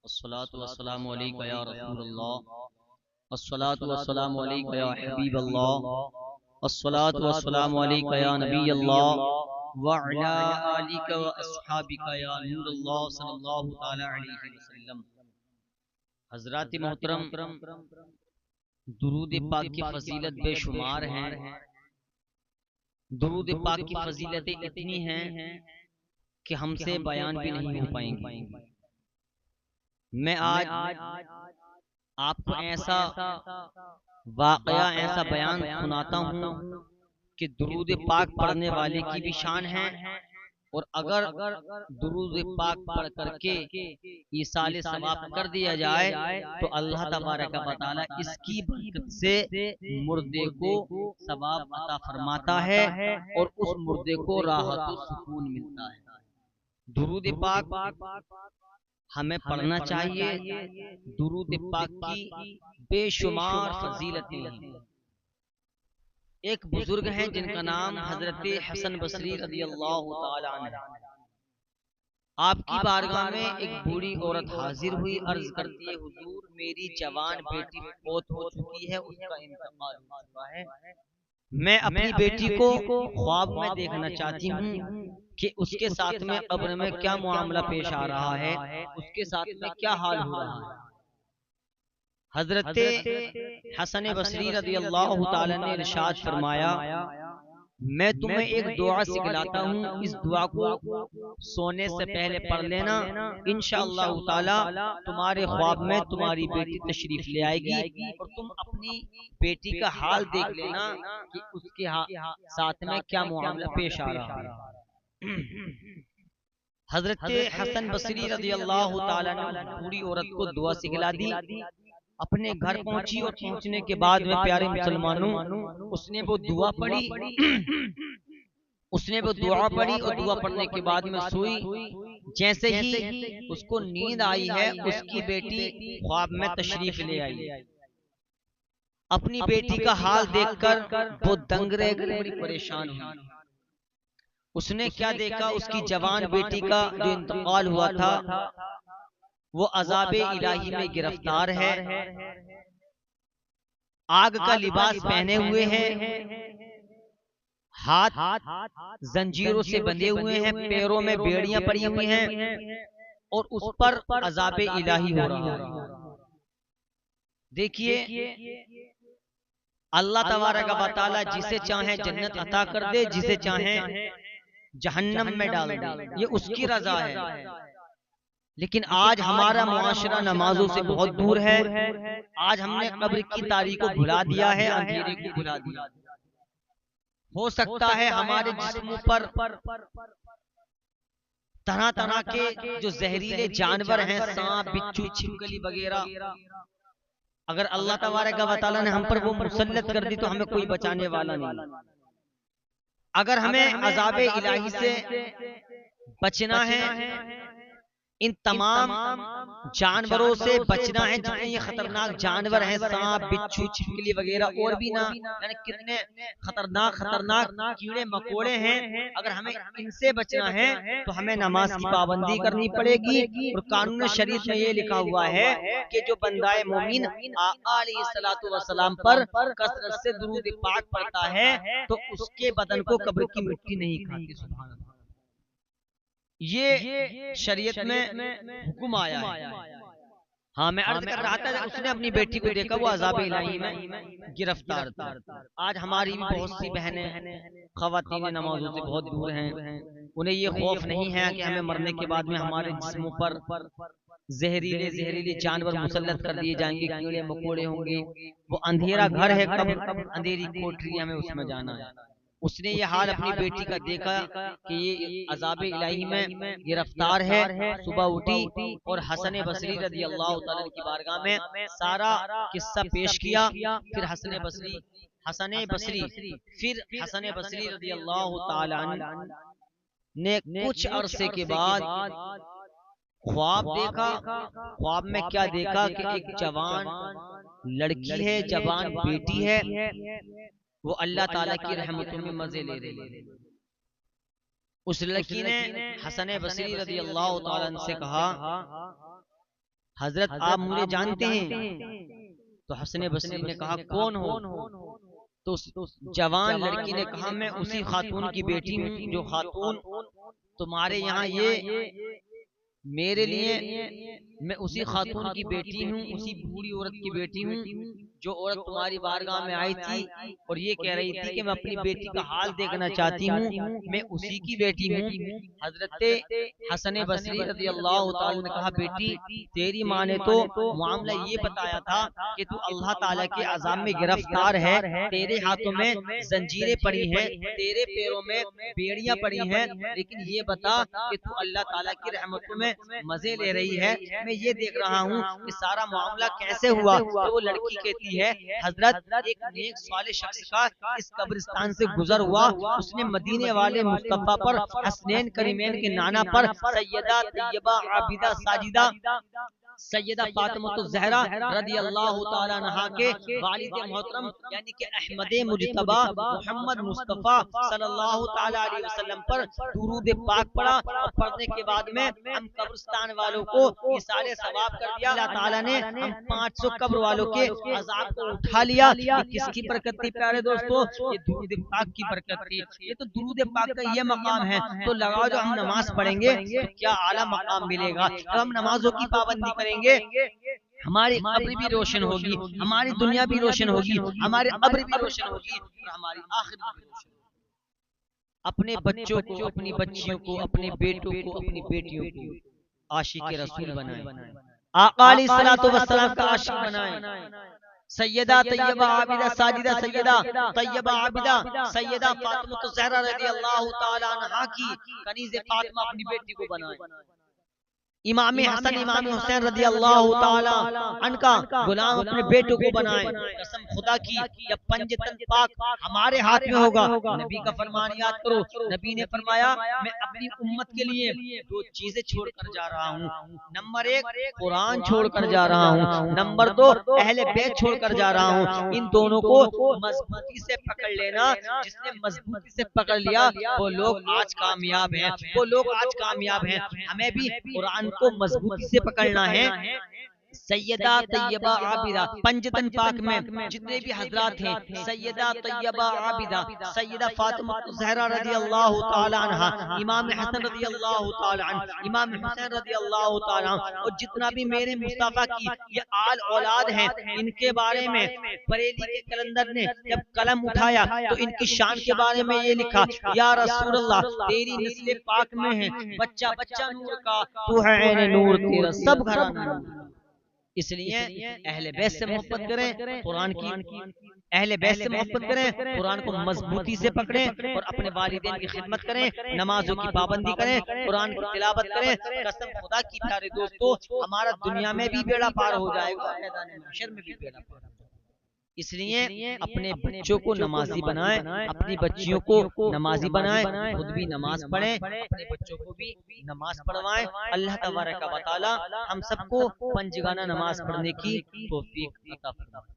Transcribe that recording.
अस्सलातु वस्सलामु अलैका या रसूलल्लाह, अस्सलातु वस्सलामु अलैका या हबीबल्लाह, अस्सलातु वस्सलामु अलैका या नबीयल्लाह व अला आलिका व अस्हाबिका या नूरल्लाह सल्लल्लाहु तआला अलैहि वसल्लम। हज़रात मोहतरम, दुरूद पाक की फजीलत बेशुमार हैं। दुरूद पाक की फजीलतें इतनी हैं कि हमसे बयान भी नहीं हो पाएंगी। मैं आज आपको ऐसा वाकया, ऐसा बयान सुनाता हूँ कि दुरूद पाक पढ़ने वाले की भी शान है, और अगर दुरूद पाक पढ़ करके ईसाले सवाब कर दिया जाए तो अल्लाह तबारक व तआला इसकी बरकत से मुर्दे को सवाब अता फरमाता है और उस मुर्दे को राहत और सुकून मिलता है। दुरूद पाक हमें पढ़ना चाहिए। दुरूद पाक की बेशुमार फजीलतें हैं। एक बुजुर्ग हैं जिनका नाम हजरत हसन बसरी रज़ियल्लाहु ताला अन्हु। आपकी बारगाह में एक बूढ़ी औरत हाजिर हुई, अर्ज करती है, हुजूर मेरी जवान बेटी फौत हो चुकी है, उसका इंतकाल हो चुका है। मैं अपनी बेटी को ख्वाब में देखना चाहती हूँ कि उसके साथ में कब्र में क्या मामला पेश आ रहा है, उसके साथ में क्या हाल हो रहा है। हजरत हसन बसरी रज़ियल्लाहु ताला ने इरशाद फरमाया, मैं तुम्हें एक दुआ सिखलाता हूँ, इस दुआ को सोने से पहले पढ़ लेना। इंशाअल्लाह ताला तुम्हारे ख्वाब में तुम्हारी बेटी तशरीफ ले आएगी और तुम अपनी बेटी का हाल देख लेना कि उसके साथ में क्या मामला पेश आ रहा है। हजरत हसन बसरी रज़ियल्लाहु ताला ने बूढ़ी औरत को दुआ सिखला दी। अपने घर पहुंची और पहुंचने के बाद में प्यारे मुसलमानों, उसने वो दुआ पढ़ी और दुआ पढ़ने के बाद में सोई। जैसे ही उसको नींद आई है, उसकी बेटी ख्वाब में तशरीफ ले आई। अपनी बेटी का हाल देखकर वो दंग रह गई, बड़ी परेशान हुई। उसने क्या देखा, उसकी जवान बेटी का जो इंतकाल हुआ था वो अज़ाबे इलाही में गिरफ्तार है, आग का लिबास पहने हुए हैं, हाथ जंजीरों से बंधे हुए हैं, पैरों में बेड़ियां पड़ी हुई हैं और उस पर अज़ाबे इलाही हो रहा है। देखिए, अल्लाह तबारक व तआला जिसे चाहे जन्नत अता कर दे, जिसे चाहे जहन्नम में डाल दे, ये उसकी रजा है। लेकिन आज हमारा मुआशरा नमाजों से बहुत दूर है। आज हमने कब्र की तारीख को भुला दिया है, अंधेरे को भुला दिया। हो सकता है हमारे जिस्मों पर तरह तरह के जो जहरीले जानवर हैं, सांप, बिच्छू, छिपकली वगैरह, अगर अल्लाह तबारक व तआला ने हम पर वो मुसल्लत कर दी तो हमें कोई बचाने वाला नहीं। अगर हमें अज़ाबे इलाही से बचना है, इन तमाम जानवरों से बचना है, जितने ये खतरनाक जानवर हैं, सांप, बिच्छू, छिपकली वगैरह, और भी ना यानी कितने खतरनाक कीड़े मकोड़े हैं, अगर हमें इनसे बचना है तो हमें नमाज की पाबंदी करनी पड़ेगी। और कानून शरीयत में ये लिखा हुआ है कि जो बंदाए मोमिन आका अलैहिस्सलातु वस्सलाम पर कसरत से दुरूद पाक पढ़ता है तो उसके बदन को कब्र की मिट्टी नहीं खाती। सुभान अल्लाह, ये शरीयत में हुक्म आया है। हाँ, मैं अर्ज कर रहा था, उसने अपनी बेटी को देखा, वो अज़ाब इलाही में गिरफ्तार था। आज हमारी भी बहुत सी बहनें ख़वातीन नमाजों से बहुत दूर हैं। उन्हें ये खौफ नहीं है कि हमें मरने के बाद में हमारे जिस्मों पर जहरीले जानवर मुसल्लत कर दिए जाएंगे, कीड़े मकोड़े होंगे। वो अंधेरा घर है, कब अंधेरी कोठरी, हमें उसमें जाना है। उसने ये हाल अपनी बेटी का देखा कि ये अज़ाबे इलाही में गिरफ्तार है। सुबह उठी और हसन बसरी रज़ियल्लाहु ताला की बारगाह में सारा किस्सा पेश किया। फिर हसन बसरी रज़ियल्लाहु ताला ने कुछ अरसे के बाद ख्वाब देखा। ख्वाब में क्या देखा कि एक जवान लड़की है, जवान बेटी है, वो अल्लाह ताला की रहमतों में मजे ले रही है। उस लड़की ने हसन बसरी रज़ियल्लाहु ताला अन्हु से कहा, हजरत आप मुझे जानते हैं? तो हसन बसरी ने कहा कौन हो? तो उस जवान लड़की ने कहा मैं उसी खातून की बेटी हूँ जो खातून तुम्हारे यहाँ ये मेरे लिए, मैं उसी खातून की बेटी हूँ, उसी बूढ़ी औरत की बेटी हूँ जो औरत तुम्हारी बारगाह में आई थी और ये कह रही थी कि मैं अपनी बेटी का हाल देखना चाहती हूँ, मैं उसी की बेटी हूँ। हजरत हसन बसरी रज़ी अल्लाह तआला ने कहा बेटी तेरी माँ ने तो मामला ये बताया था कि तू अल्लाह ताला के अज़ाब में गिरफ्तार है, तेरे हाथों में जंजीरें पड़ी हैं, तेरे पैरों में बेड़ियां पड़ी हैं, लेकिन ये बता कि तू अल्लाह ताला की रहमतों में मजे ले रही है, मैं ये देख रहा हूँ कि सारा मामला कैसे हुआ। तो वो लड़की कहती है हजरत एक नेक साले शख्स का इस कब्रिस्तान से गुजर हुआ, उसने मदीने वाले मुस्तफा पर हसनैन करीमैन के नाना पर सैयदा तैयबा आबिदा साजिदा सैयदा फातिमा ज़हरा रज़ी अल्लाह तआला अन्हा के वालिद मोहतरम यानी कि अहमद मुज्तबा मोहम्मद मुस्तफ़ा सल्लल्लाहु तआला अलैहि वसल्लम पर दुरूद पाक पढ़ा और पढ़ने के बाद में हम कब्रिस्तान वालों को इसाले सवाब कर दिया। अल्लाह ताला ने हम 500 कब्र वालों के अजाब को उठा लिया। ये किसकी बरकत थी प्यारे दोस्तों? ये दुरूद पाक की बरकत थी। ये तो दुरूद पाक का ये मकाम है, तो लगाओ जो हम नमाज पढ़ेंगे तो क्या आला मकाम मिलेगा। जब हम नमाजों की पाबंदी करेंगे हमारी कब्र भी रोशन होगी, हमारी दुनिया भी रोशन होगी, हमारी कब्र भी रोशन होगी और हमारी आखिरत भी रोशन होगी। अपने बच्चों को, अपनी बच्चियों को, अपने बेटों को, अपनी बेटियों को आशिक रसूल बनाएं, आका अलैहिस्सलातु वस्सलाम का आशिक बनाएं। सैयदा तैयबा आबिदा साजिदा सैयदा तैयबा आबिदा सैयदा फातिमा ज़हरा रज़ी अल्लाह तआला अन्हा की कनीज़ फातिमा अपनी बेटी को बनाएं। इमाम हसन इमाम हुसैन रज़ी अल्लाह तआला अन्का गुलाम अपने बेटों को बनाए। कसम खुदा की जब पंजतन पाक हमारे हाथ में होगा, नबी का फरमान याद करो, नबी ने फरमाया मैं अपनी उम्मत के लिए दो चीजें छोड़कर जा रहा हूँ। नंबर एक कुरान छोड़कर जा रहा हूँ, नंबर दो अहले बैत छोड़कर जा रहा हूँ। इन दोनों को मजबूती से पकड़ लेना, जिसने मजबूती से पकड़ लिया वो लोग आज कामयाब हैं, वो लोग आज कामयाब हैं। हमें भी कुरान को मजबूती से पकड़ना है। सैयदा तैयबा आबिदा पंजतन पाक में जितने भी हजरात हैं, सैयदा तैयबा आबिदा सैयदा फातिमा ज़हरा रज़ी अल्लाह तआला अन्हा, इमाम हसन रज़ी अल्लाह तआला अन्हु, इमाम हुसैन रज़ी अल्लाह तआला अन्हु और जितना भी मेरे मुस्तफा की ये आल औलाद हैं, इनके बारे में बरेली के कलंदर ने जब कलम उठाया तो इनकी शान के बारे में ये लिखा, या रसूल अल्लाह तेरी नस्ल पाक में है बच्चा बच्चा नूर का, तू है ऐन नूर तेरा सब घराना। इसलिए अहले बैत से मोहब्बत करें, कुरान की अहले बैत से मोहब्बत करें, कुरान को मजबूती से पकड़ें और अपने वालिदैन की खिदमत करें, नमाजों की पाबंदी करें, कुरान की तिलावत करें। कसम खुदा की प्यारे दोस्तों हमारा दुनिया में भी बेड़ा पार हो जाएगा, मैदान महशर में भी बेड़ा पार। इसलिए अपने बच्चों को नमाजी बनाएं, अपनी बच्चियों को नमाजी बनाएं, खुद भी नमाज पढ़ें, अपने बच्चों को भी नमाज पढ़वाएं। अल्लाह तबारक व तआला हम सबको पंजगाना नमाज पढ़ने की तौफीक अता फरमाए।